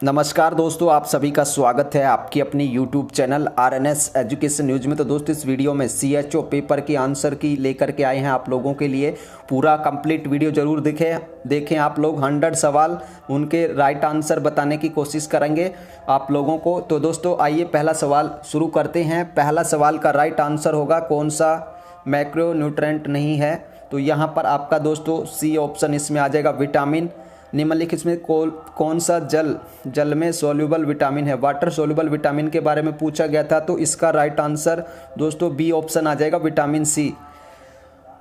नमस्कार दोस्तों, आप सभी का स्वागत है आपकी अपनी YouTube channel RNS education news में। तो दोस्तों इस वीडियो में CHO पेपर की आंसर की लेकर के आए हैं आप लोगों के लिए। पूरा कंप्लीट वीडियो जरूर देखें आप लोग। 100 सवाल उनके राइट आंसर बताने की कोशिश करेंगे आप लोगों को। तो दोस्तों आइए पहला सवाल शुरू करते हैं। पहला सवाल का राइट आंसर होगा कौन सा मैक्रो न्यूट्रेंट नहीं है। तो यहाँ पर आपका दोस्तों C ऑप्शन इसमें आ जाएगा विटामिन। निम्नलिखित में कौन सा जल में सोल्यूबल विटामिन है। वाटर सोल्यूबल विटामिन के बारे में पूछा गया था, तो इसका राइट आंसर दोस्तों B ऑप्शन आ जाएगा विटामिन C।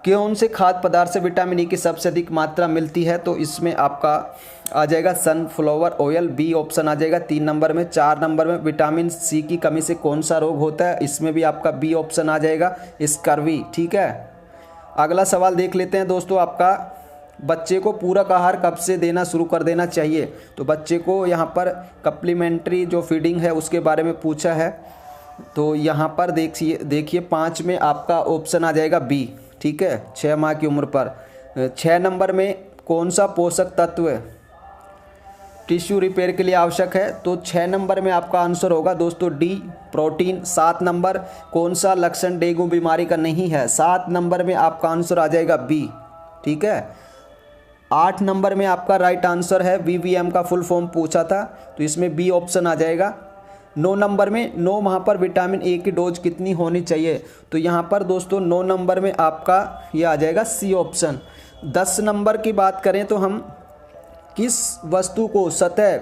कौन से खाद्य पदार्थ से विटामिन E की सबसे अधिक मात्रा मिलती है, तो इसमें आपका आ जाएगा सनफ्लावर ऑयल, B ऑप्शन आ जाएगा 3 नंबर में। 4 नंबर में विटामिन C की कमी से कौन सा रोग होता है, इसमें भी आपका B ऑप्शन आ जाएगा स्कर्वी। ठीक है, अगला सवाल देख लेते हैं दोस्तों। आपका बच्चे को पूरक आहार कब से देना शुरू कर देना चाहिए। तो बच्चे को यहाँ पर सप्लीमेंट्री जो फीडिंग है उसके बारे में पूछा है। तो यहाँ पर देखिए 5 में आपका ऑप्शन आ जाएगा B। ठीक है, 6 माह की उम्र पर। 6 नंबर में कौन सा पोषक तत्व टिश्यू रिपेयर के लिए आवश्यक है, तो 6 नंबर में आपका आंसर होगा दोस्तों D प्रोटीन। 7 नंबर कौन सा लक्षण डेंगू बीमारी का नहीं है, 7 नंबर में आपका आंसर आ जाएगा B। ठीक है, 8 नंबर में आपका राइट आंसर है VVM का फुल फॉर्म पूछा था, तो इसमें B ऑप्शन आ जाएगा। 9 नंबर में 9 माह पर विटामिन A की डोज कितनी होनी चाहिए, तो यहाँ पर दोस्तों 9 नंबर में आपका ये आ जाएगा C ऑप्शन। 10 नंबर की बात करें तो हम किस वस्तु को सतह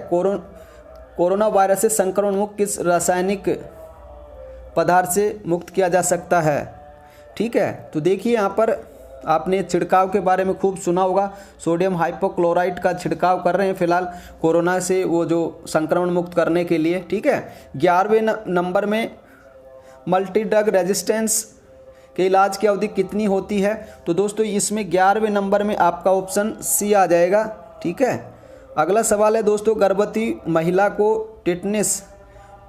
कोरोना वायरस से संक्रमण मुक्त किस रासायनिक पदार्थ से मुक्त किया जा सकता है। ठीक है, तो देखिए यहाँ पर आपने छिड़काव के बारे में खूब सुना होगा। सोडियम हाइपोक्लोराइड का छिड़काव कर रहे हैं फिलहाल कोरोना से वो जो संक्रमण मुक्त करने के लिए। ठीक है, 11वें नंबर में मल्टी ड्रग रेजिस्टेंस के इलाज की अवधि कितनी होती है, तो दोस्तों इसमें 11वें नंबर में आपका ऑप्शन C आ जाएगा। ठीक है, अगला सवाल है दोस्तों, गर्भवती महिला को टिटनेस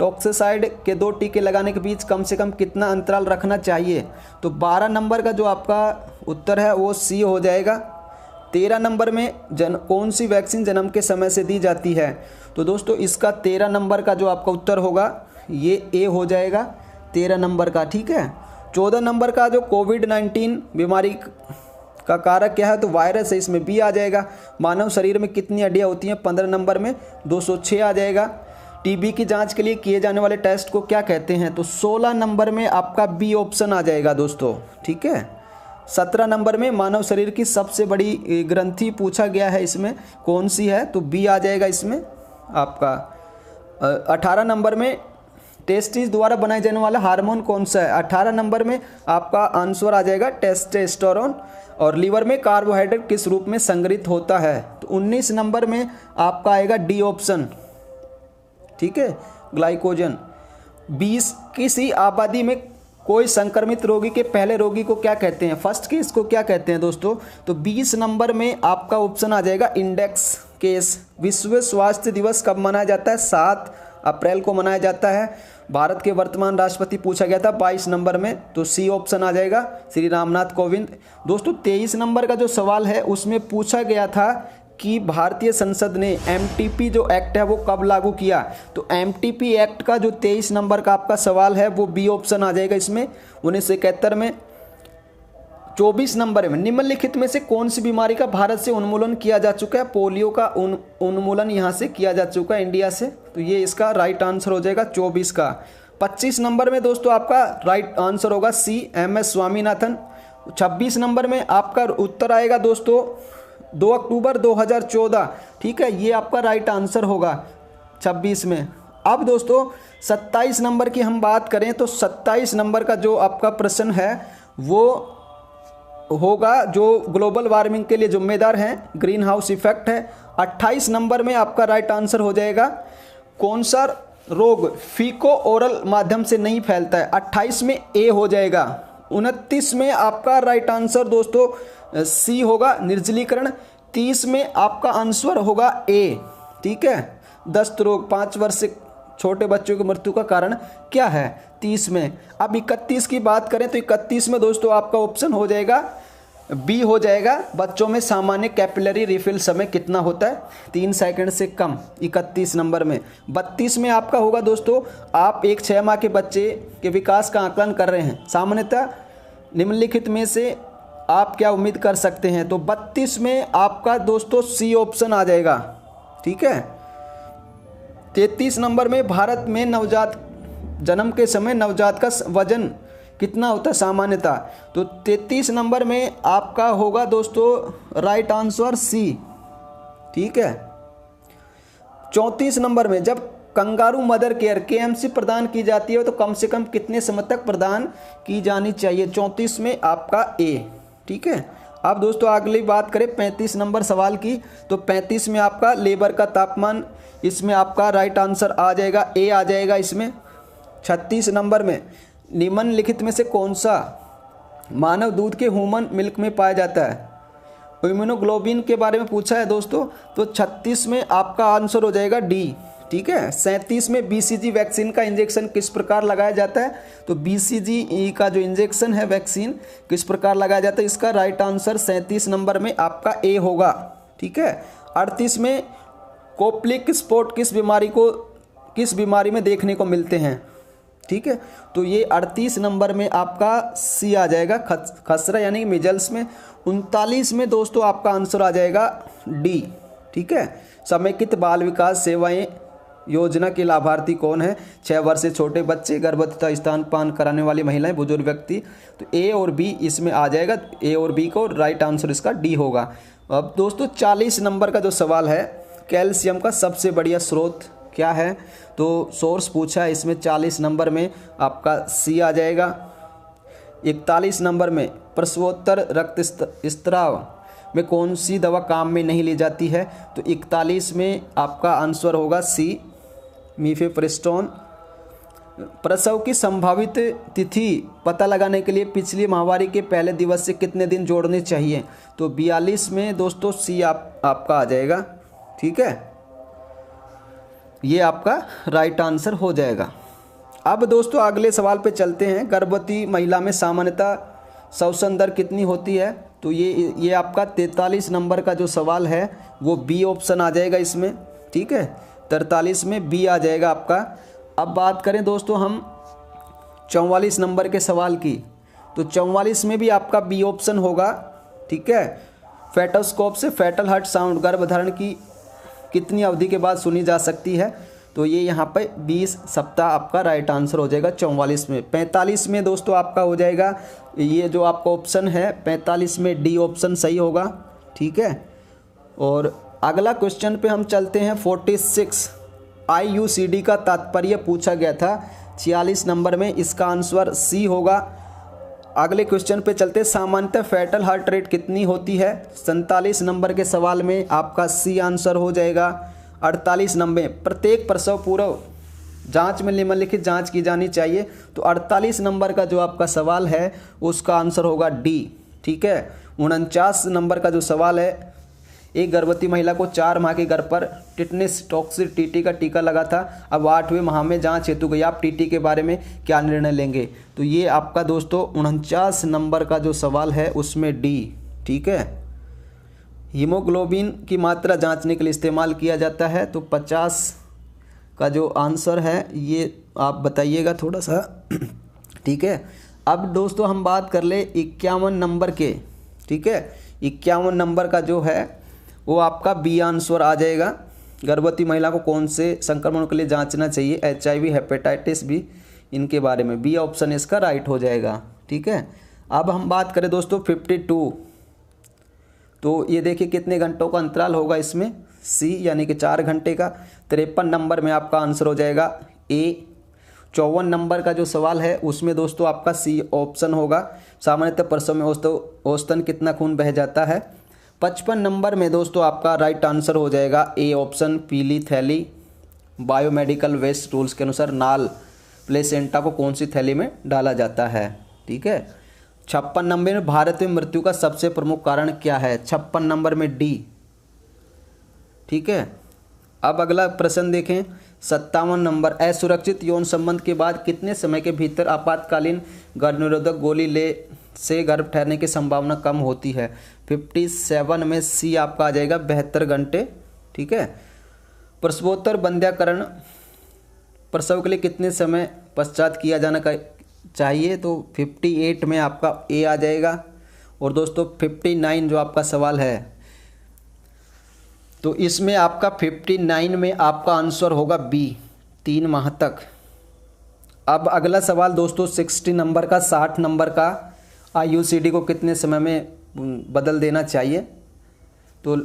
टॉक्सिसाइड के 2 टीके लगाने के बीच कम से कम कितना अंतराल रखना चाहिए, तो 12 नंबर का जो आपका उत्तर है वो C हो जाएगा। 13 नंबर में कौन सी वैक्सीन जन्म के समय से दी जाती है, तो दोस्तों इसका 13 नंबर का जो आपका उत्तर होगा ये A हो जाएगा 13 नंबर का। ठीक है, 14 नंबर का जो कोविड-19 बीमारी का कारक क्या है, तो वायरस है, इसमें B आ जाएगा। मानव शरीर में कितनी हड्डियाँ होती हैं, 15 नंबर में 206 आ जाएगा। टीबी की जांच के लिए किए जाने वाले टेस्ट को क्या कहते हैं, तो 16 नंबर में आपका B ऑप्शन आ जाएगा दोस्तों। ठीक है, 17 नंबर में मानव शरीर की सबसे बड़ी ग्रंथि पूछा गया है, इसमें कौन सी है, तो B आ जाएगा इसमें आपका। 18 नंबर में टेस्टिस द्वारा बनाए जाने वाला हार्मोन कौन सा है, 18 नंबर में आपका आंसर आ जाएगा टेस्टोस्टेरोन। और लीवर में कार्बोहाइड्रेट किस रूप में संग्रहित होता है, तो 19 नंबर में आपका आएगा D ऑप्शन। ठीक है, ग्लाइकोजन। 20 किसी आबादी में कोई संक्रमित रोगी के पहले रोगी को क्या कहते हैं, फर्स्ट केस को क्या कहते हैं दोस्तों, तो 20 नंबर में आपका ऑप्शन आ जाएगा इंडेक्स केस। विश्व स्वास्थ्य दिवस कब मनाया जाता है, 7 अप्रैल को मनाया जाता है। भारत के वर्तमान राष्ट्रपति पूछा गया था 22 नंबर में, तो C ऑप्शन आ जाएगा श्री रामनाथ कोविंद। दोस्तों 23 नंबर का जो सवाल है उसमें पूछा गया था कि भारतीय संसद ने MTP जो एक्ट है वो कब लागू किया, तो MTP एक्ट का जो 23 नंबर का आपका सवाल है वो B ऑप्शन आ जाएगा इसमें 1971 में। 24 नंबर में निम्नलिखित में से कौन सी बीमारी का भारत से उन्मूलन किया जा चुका है, पोलियो का उन्मूलन यहाँ से किया जा चुका है इंडिया से, तो ये इसका राइट आंसर हो जाएगा 24 का। 25 नंबर में दोस्तों आपका राइट आंसर होगा C MS स्वामीनाथन। 26 नंबर में आपका उत्तर आएगा दोस्तों 2 अक्टूबर 2014। ठीक है, ये आपका राइट आंसर होगा 26 में। अब दोस्तों 27 नंबर की हम बात करें तो 27 नंबर का जो आपका प्रश्न है वो होगा जो ग्लोबल वार्मिंग के लिए जिम्मेदार है, ग्रीन हाउस इफेक्ट है। 28 नंबर में आपका राइट आंसर हो जाएगा कौन सा रोग फीको ओरल माध्यम से नहीं फैलता है, 28 में A हो जाएगा। 29 में आपका राइट आंसर दोस्तों C होगा निर्जलीकरण। 30 में आपका आंसर होगा A। ठीक है, दस्त रोग 5 वर्ष से छोटे बच्चों की मृत्यु का कारण क्या है, 30 में। अब 31 की बात करें तो 31 में दोस्तों आपका ऑप्शन हो जाएगा बी हो जाएगा। बच्चों में सामान्य कैपिलरी रिफिल समय कितना होता है? 3 सेकंड से कम। 31 नंबर में। 32 में आपका होगा दोस्तों, आप एक 6 माह के बच्चे के विकास का आकलन कर रहे हैं, सामान्यतः निम्नलिखित में से आप क्या उम्मीद कर सकते हैं? तो 32 में आपका दोस्तों सी ऑप्शन आ जाएगा, ठीक है। 33 नंबर में, भारत में नवजात जन्म के समय नवजात का वजन कितना होता है सामान्यतः? तो 33 नंबर में आपका होगा दोस्तों राइट आंसर सी, ठीक है। 34 नंबर में, जब कंगारू मदर केयर KMC प्रदान की जाती है तो कम से कम कितने समय तक प्रदान की जानी चाहिए? 34 में आपका ए, ठीक है। अब दोस्तों अगली बात करें 35 नंबर सवाल की, तो 35 में आपका लेबर का तापमान, इसमें आपका राइट आंसर आ जाएगा ए आ जाएगा इसमें। 36 नंबर में, निम्नलिखित में से कौन सा मानव दूध के ह्यूमन मिल्क में पाया जाता है? इम्यूनोग्लोबिन के बारे में पूछा है दोस्तों, तो 36 में आपका आंसर हो जाएगा डी, ठीक है। 37 में BCG वैक्सीन का इंजेक्शन किस प्रकार लगाया जाता है? तो BCG का जो इंजेक्शन है वैक्सीन किस प्रकार लगाया जाता है? इसका राइट आंसर 37 नंबर में आपका ए होगा, ठीक है। 38 में, कोप्लिक स्पॉट किस बीमारी में देखने को मिलते हैं? ठीक है, तो ये 38 नंबर में आपका सी आ जाएगा, खसरा यानी मिजल्स में। 39 में दोस्तों आपका आंसर आ जाएगा डी, ठीक है। समेकित बाल विकास सेवाएं योजना के लाभार्थी कौन है? 6 वर्ष से छोटे बच्चे, गर्भवती तथा स्तनपान कराने वाली महिलाएं, बुजुर्ग व्यक्ति। तो ए और बी इसमें आ जाएगा, ए और बी को राइट आंसर इसका डी होगा। अब दोस्तों 40 नंबर का जो सवाल है, कैल्शियम का सबसे बढ़िया स्रोत क्या है? तो सोर्स पूछा है इसमें 40 नंबर में आपका सी आ जाएगा। 41 नंबर में, प्रसवोत्तर रक्त स्त्राव में कौन सी दवा काम में नहीं ली जाती है? तो 41 में आपका आंसर होगा सी, मीफेप्रिस्टोन। प्रसव की संभावित तिथि पता लगाने के लिए पिछली माहवारी के पहले दिवस से कितने दिन जोड़ने चाहिए? तो 42 में दोस्तों सी आपका आ जाएगा, ठीक है। ये आपका राइट आंसर हो जाएगा। अब दोस्तों अगले सवाल पे चलते हैं। गर्भवती महिला में सामान्यतः श्वसन दर कितनी होती है? तो ये आपका 43 नंबर का जो सवाल है वो बी ऑप्शन आ जाएगा इसमें, ठीक है। 43 में बी आ जाएगा आपका। अब बात करें दोस्तों हम 44 नंबर के सवाल की, तो 44 में भी आपका बी ऑप्शन होगा, ठीक है। फेटोस्कोप से फेटल हार्ट साउंड गर्भधारण की कितनी अवधि के बाद सुनी जा सकती है? तो ये यहाँ पे 20 सप्ताह आपका राइट आंसर हो जाएगा 44 में। 45 में दोस्तों आपका हो जाएगा, ये जो आपका ऑप्शन है 45 में डी ऑप्शन सही होगा, ठीक है। और अगला क्वेश्चन पे हम चलते हैं 46। IUCD का तात्पर्य पूछा गया था 46 नंबर में, इसका आंसर सी होगा। अगले क्वेश्चन पे चलते, सामान्यतः फेटल हार्ट रेट कितनी होती है? 47 नंबर के सवाल में आपका सी आंसर हो जाएगा। 48 नंबर, प्रत्येक प्रसव पूर्व जांच में निम्नलिखित जांच की जानी चाहिए। तो 48 नंबर का जो आपका सवाल है उसका आंसर होगा डी, ठीक है। 49 नंबर का जो सवाल है, एक गर्भवती महिला को 4 माह के गर्भ पर टिटनेस टॉक्सिक टीटी का टीका लगा था, अब 8वें माह में जांच हेतु गई, आप टीटी के बारे में क्या निर्णय लेंगे? तो ये आपका दोस्तों 49 नंबर का जो सवाल है उसमें डी, ठीक है। हीमोग्लोबिन की मात्रा जांचने के लिए इस्तेमाल किया जाता है, तो 50 का जो आंसर है ये आप बताइएगा थोड़ा सा, ठीक है। अब दोस्तों हम बात कर ले 51 नंबर के, ठीक है। 51 नंबर का जो है वो आपका बी आंसर आ जाएगा। गर्भवती महिला को कौन से संक्रमण के लिए जांचना चाहिए? HIV, हेपेटाइटिस बी, इनके बारे में बी ऑप्शन इसका राइट हो जाएगा, ठीक है। अब हम बात करें दोस्तों 52, तो ये देखिए कितने घंटों का अंतराल होगा इसमें, सी यानी कि 4 घंटे का। 53 नंबर में आपका आंसर हो जाएगा ए। 54 नंबर का जो सवाल है उसमें दोस्तों आपका सी ऑप्शन होगा, सामान्यतः प्रसव में औसतन कितना खून बह जाता है? 55 नंबर में दोस्तों आपका राइट आंसर हो जाएगा ए ऑप्शन, पीली थैली। बायोमेडिकल वेस्ट रूल्स के अनुसार नाल प्लेसेंटा को कौन सी थैली में डाला जाता है, ठीक है। 56 नंबर में, भारत में मृत्यु का सबसे प्रमुख कारण क्या है? 56 नंबर में डी, ठीक है। अब अगला प्रश्न देखें, 57 नंबर, असुरक्षित यौन संबंध के बाद कितने समय के भीतर आपातकालीन गर्भनिरोधक गोली ले से गर्भ ठहरने की संभावना कम होती है? 57 में सी आपका आ जाएगा 72 घंटे। ठीक है। प्रसवोत्तर वंध्याकरण प्रसव के लिए कितने समय पश्चात किया जाना चाहिए? तो 58 में आपका ए आ जाएगा। और दोस्तों 59 जो आपका सवाल है, तो इसमें आपका 59 में आपका आंसर होगा बी, 3 माह तक। अब अगला सवाल दोस्तों 60 नंबर का, 60 नंबर का, IUCD को कितने समय में बदल देना चाहिए? तो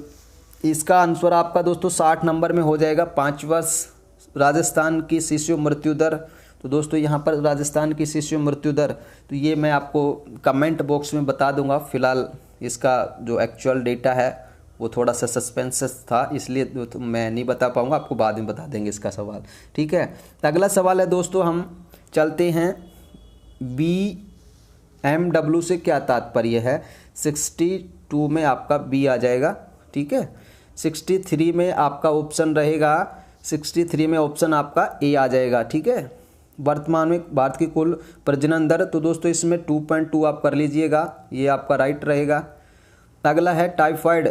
इसका आंसर आपका दोस्तों 60 नंबर में हो जाएगा 5 वर्ष। राजस्थान की शिशु मृत्यु दर, तो दोस्तों यहाँ पर राजस्थान की शिशु मृत्यु दर, तो ये मैं आपको कमेंट बॉक्स में बता दूंगा। फिलहाल इसका जो एक्चुअल डेटा है वो थोड़ा सा सस्पेंस था, इसलिए तो मैं नहीं बता पाऊंगा, आपको बाद में बता देंगे इसका सवाल। ठीक है। तो अगला सवाल है दोस्तों, हम चलते हैं BMW से क्या तात्पर्य है? 62 में आपका बी आ जाएगा। ठीक है। 63 में आपका ऑप्शन रहेगा, 63 में ऑप्शन आपका ए आ जाएगा। ठीक है। वर्तमान में भारत की कुल प्रजनन दर, तो दोस्तों इसमें 2.2 आप कर लीजिएगा, ये आपका राइट रहेगा। अगला है टाइफाइड,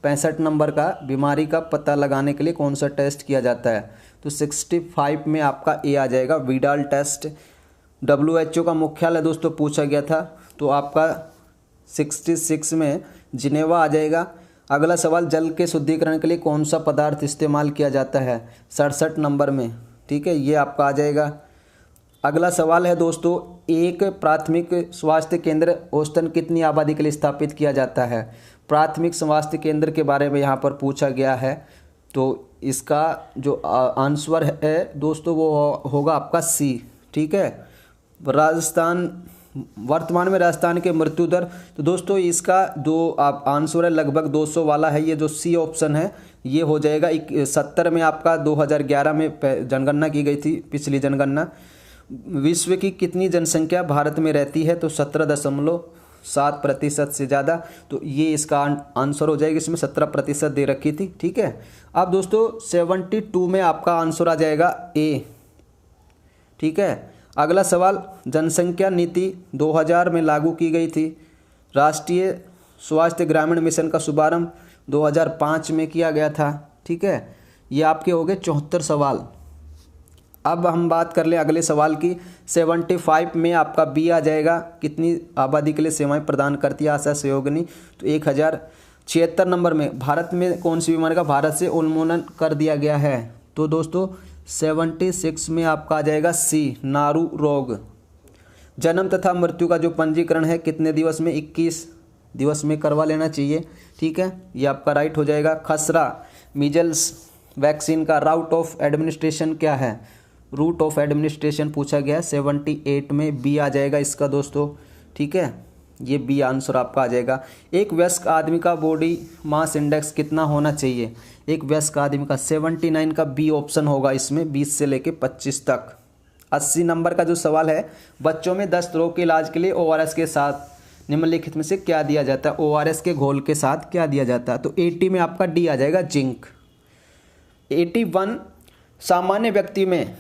65 नंबर का, बीमारी का पता लगाने के लिए कौन सा टेस्ट किया जाता है? तो 65 में आपका ए आ जाएगा, विडाल टेस्ट। WHO का मुख्यालय दोस्तों पूछा गया था, तो आपका 66 में जिनेवा आ जाएगा। अगला सवाल, जल के शुद्धिकरण के लिए कौन सा पदार्थ इस्तेमाल किया जाता है? 67 नंबर में। ठीक है, ये आपका आ जाएगा। अगला सवाल है दोस्तों, एक प्राथमिक स्वास्थ्य केंद्र औसतन कितनी आबादी के लिए स्थापित किया जाता है? प्राथमिक स्वास्थ्य केंद्र के बारे में यहाँ पर पूछा गया है, तो इसका जो आंसर है दोस्तों वो होगा आपका सी। ठीक है। राजस्थान, वर्तमान में राजस्थान के मृत्यु दर, तो दोस्तों इसका जो आप आंसर है लगभग 200 वाला है, ये जो सी ऑप्शन है ये हो जाएगा। 70 में आपका 2011 में जनगणना की गई थी, पिछली जनगणना। विश्व की कितनी जनसंख्या भारत में रहती है? तो 17.7% से ज़्यादा, तो ये इसका आंसर हो जाएगा। इसमें 17% दे रखी थी। ठीक है। अब दोस्तों 72 में आपका आंसर आ जाएगा ए। ठीक है। अगला सवाल, जनसंख्या नीति 2000 में लागू की गई थी। राष्ट्रीय स्वास्थ्य ग्रामीण मिशन का शुभारंभ 2005 में किया गया था। ठीक है। ये आपके हो गए 74 सवाल। अब हम बात कर लें अगले सवाल की। 75 में आपका बी आ जाएगा, कितनी आबादी के लिए सेवाएं प्रदान करती है आशा सहयोगिनी? तो 1000। 76 नंबर में, भारत में कौन सी बीमारी का भारत से उन्मूलन कर दिया गया है? तो दोस्तों 76 में आपका आ जाएगा सी, नारू रोग। जन्म तथा मृत्यु का जो पंजीकरण है कितने दिवस में? 21 दिवस में करवा लेना चाहिए। ठीक है, ये आपका राइट हो जाएगा। खसरा, मीजल्स वैक्सीन का राउट ऑफ एडमिनिस्ट्रेशन क्या है? रूट ऑफ एडमिनिस्ट्रेशन पूछा गया है। 78 में बी आ जाएगा इसका दोस्तों। ठीक है, ये बी आंसर आपका आ जाएगा। एक वयस्क आदमी का बॉडी मास इंडेक्स कितना होना चाहिए? एक वयस्क आदमी का 79 का बी ऑप्शन होगा इसमें, 20 से लेके 25 तक। 80 नंबर का जो सवाल है, बच्चों में दस्त रोग के इलाज के लिए ORS के साथ निम्नलिखित में से क्या दिया जाता है? ORS के घोल के साथ क्या दिया जाता है? तो 80 में आपका डी आ जाएगा, जिंक। 81, सामान्य व्यक्ति में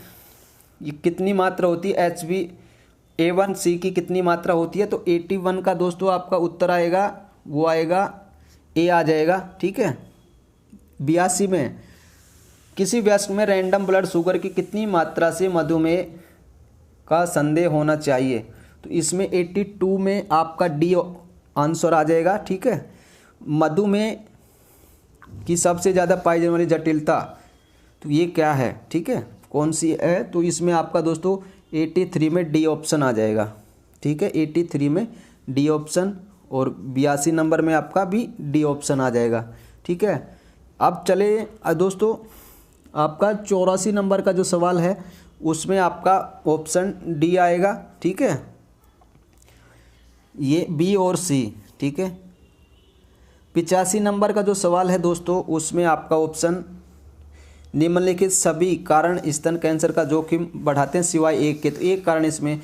ये कितनी मात्रा होती है? HbA1c की कितनी मात्रा होती है? तो 81 का दोस्तों आपका उत्तर आएगा, वो आएगा ए आ जाएगा। ठीक है। 82 में, किसी वयस्क में रैंडम ब्लड शुगर की कितनी मात्रा से मधुमेह का संदेह होना चाहिए? तो इसमें 82 में आपका डी आंसर आ जाएगा। ठीक है। मधुमेह की सबसे ज़्यादा पाई जाने वाली जटिलता, तो ये क्या है? ठीक है, कौन सी है? तो इसमें आपका दोस्तों 83 में डी ऑप्शन आ जाएगा। ठीक है, 83 में डी ऑप्शन, और 82 नंबर में आपका भी डी ऑप्शन आ जाएगा। ठीक है। अब चले दोस्तों, आपका 84 नंबर का जो सवाल है उसमें आपका ऑप्शन डी आएगा। ठीक है, ये बी और सी। ठीक है। 85 नंबर का जो सवाल है दोस्तों, उसमें आपका ऑप्शन निम्नलिखित सभी कारण स्तन कैंसर का जोखिम बढ़ाते हैं सिवाय एक के। तो एक कारण इसमें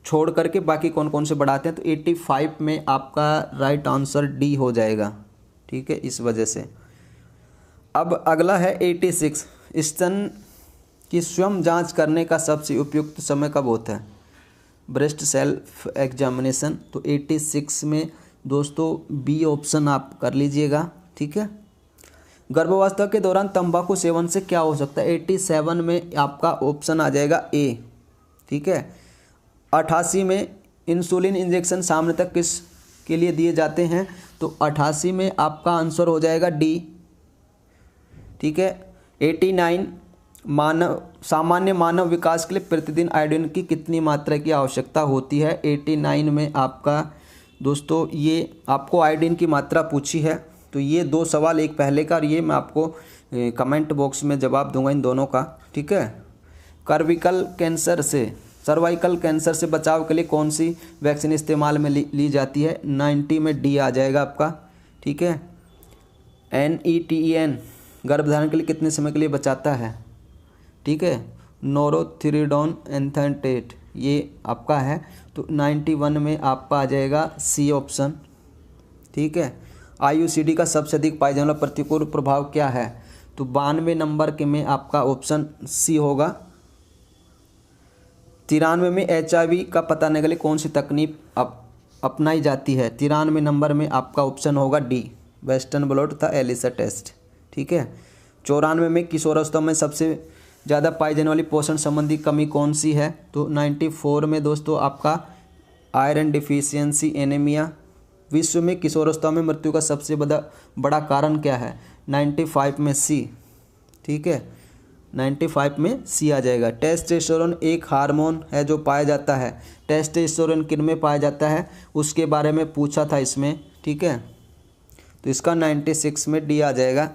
छोड़ करके बाकी कौन कौन से बढ़ाते हैं? तो 85 में आपका राइट आंसर डी हो जाएगा। ठीक है, इस वजह से। अब अगला है 86, स्तन कि स्वयं जांच करने का सबसे उपयुक्त समय कब होता है? Breast self examination. तो 86 में दोस्तों बी ऑप्शन आप कर लीजिएगा, ठीक है। गर्भावस्था के दौरान तंबाकू सेवन से क्या हो सकता है? 87 में आपका ऑप्शन आ जाएगा ए, ठीक है। 88 में इंसुलिन इंजेक्शन सामान्यतः किस के लिए दिए जाते हैं? तो 88 में आपका आंसर हो जाएगा डी, ठीक है। 89 सामान्य मानव विकास के लिए प्रतिदिन आयोडीन की कितनी मात्रा की आवश्यकता होती है? 89 में आपका दोस्तों ये आपको आयोडीन की मात्रा पूछी है। तो ये दो सवाल, एक पहले का और ये मैं आपको कमेंट बॉक्स में जवाब दूंगा इन दोनों का, ठीक है। सर्वाइकल कैंसर से बचाव के लिए कौन सी वैक्सीन इस्तेमाल में ली जाती है? 90 में डी आ जाएगा आपका, ठीक है। NETN गर्भधारण के लिए कितने समय के लिए बचाता है? ठीक है। नोरोथिरिडोन एंथेटेट ये आपका है। तो 91 में आपका आ जाएगा सी ऑप्शन, ठीक है। IUCD का सबसे अधिक पाया जाने वाला प्रतिकूल प्रभाव क्या है? तो 92 नंबर के में आपका ऑप्शन सी होगा। 93 में HIV का पता लगाने के लिए कौन सी तकनीक अपनाई जाती है? 93 नंबर में आपका ऑप्शन होगा डी, वेस्टर्न ब्लॉट तथा एलिसा टेस्ट, ठीक है। 94 में किशोरावस्था में सबसे ज़्यादा पाई जाने वाली पोषण संबंधी कमी कौन सी है? तो 94 में दोस्तों आपका आयरन डिफिशियंसी एनीमिया। विश्व में किशोरावस्था में मृत्यु का सबसे बड़ा कारण क्या है? 95 में सी, ठीक है। 95 में सी आ जाएगा। टेस्टोस्टेरोन एक हार्मोन है जो पाया जाता है। टेस्टोस्टेरोन किन में पाया जाता है उसके बारे में पूछा था इसमें, ठीक है। तो इसका 96 में डी आ जाएगा।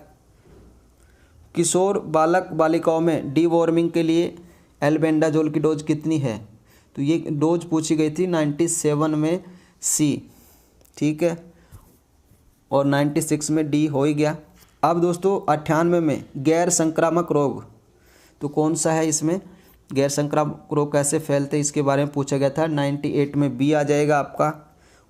किशोर बालक बालिकाओं में डीवॉर्मिंग के लिए एल्बेंडाजोल की डोज कितनी है? तो ये डोज पूछी गई थी 97 में सी, ठीक है। और 96 में डी हो ही गया। अब दोस्तों 98 में गैर संक्रामक रोग तो कौन सा है? इसमें गैर संक्रामक रोग कैसे फैलते इसके बारे में पूछा गया था। 98 में बी आ जाएगा आपका।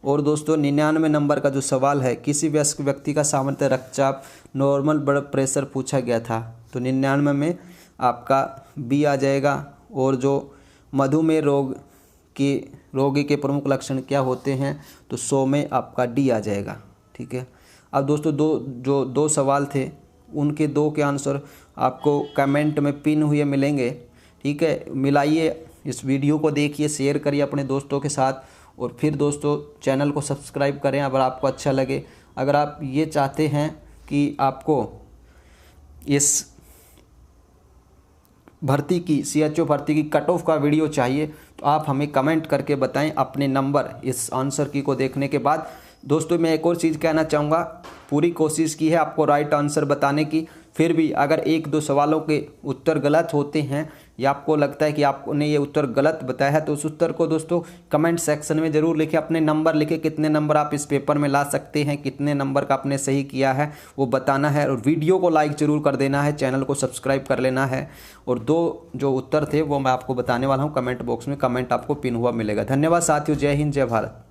और दोस्तों 99 नंबर का जो सवाल है, किसी वयस्क व्यक्ति का सामान्य रक्तचाप नॉर्मल ब्लड प्रेशर पूछा गया था। तो 99 में आपका बी आ जाएगा। और जो मधुमेह रोगी के प्रमुख लक्षण क्या होते हैं? तो 100 में आपका डी आ जाएगा, ठीक है। अब दोस्तों दो सवाल थे, उनके दो के आंसर आपको कमेंट में पिन हुए मिलेंगे, ठीक है। मिलाइए, इस वीडियो को देखिए, शेयर करिए अपने दोस्तों के साथ और फिर दोस्तों चैनल को सब्सक्राइब करें अगर आपको अच्छा लगे। अगर आप ये चाहते हैं कि आपको इस भर्ती की CHO भर्ती की कट ऑफ का वीडियो चाहिए तो आप हमें कमेंट करके बताएं अपने नंबर इस आंसर की को देखने के बाद। दोस्तों मैं एक और चीज़ कहना चाहूँगा, पूरी कोशिश की है आपको राइट आंसर बताने की, फिर भी अगर एक दो सवालों के उत्तर गलत होते हैं या आपको लगता है कि आपने ये उत्तर गलत बताया है तो उस उत्तर को दोस्तों कमेंट सेक्शन में ज़रूर लिखें। अपने नंबर लिखें, कितने नंबर आप इस पेपर में ला सकते हैं, कितने नंबर का आपने सही किया है वो बताना है। और वीडियो को लाइक ज़रूर कर देना है, चैनल को सब्सक्राइब कर लेना है। और दो जो उत्तर थे वो मैं आपको बताने वाला हूँ, कमेंट बॉक्स में कमेंट आपको पिन हुआ मिलेगा। धन्यवाद साथियों, जय हिंद, जय भारत।